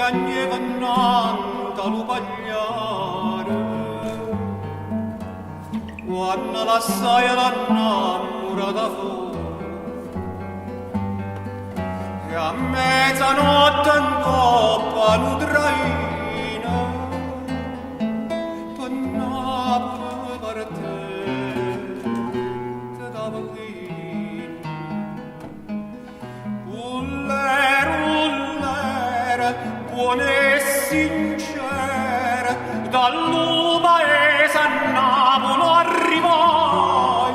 piagneva innanto allo pagliare quando l'assai l'annamorata fu e a mezzanotte in coppa lo traina pannappa per te dava qui ullera buona e sincera dallo paese a Napoli arrivai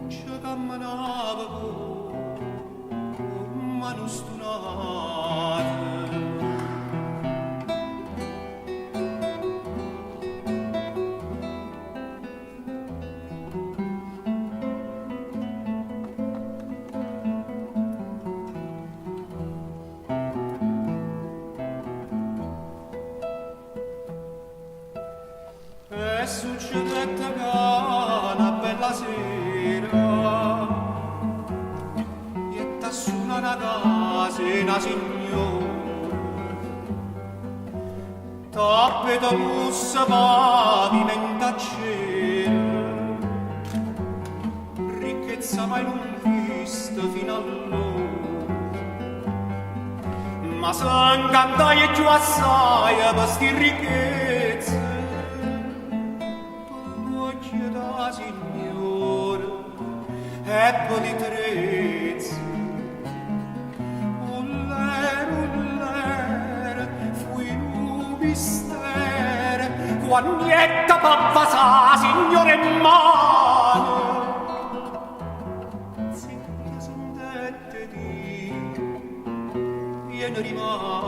ci camminava con mano stunata e succedette che una bella sera e t'assuna una casa una signora tappeta mussa pavimenta cielo ricchezza mai non vista fino allora ma s'incantai più assai per sti ricchezze da signora e poi di trezzi ullera fui un mistero quando nietta papà sa signore in mano zitta sentette di viene rimane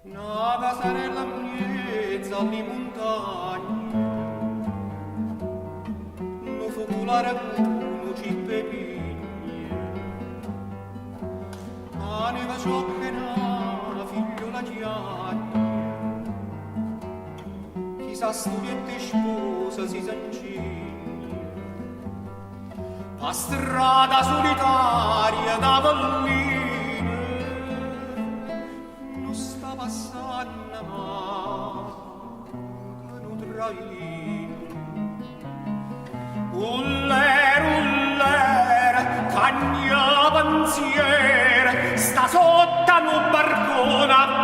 una casarella mezza alle montagne un focolare con cippe pigne aneva ciocchena figliola gianni chissà studiette sposa si sancigni a strada solitaria da Valline passando ma che non traino ullera cagna pensiera sta sotto un barcone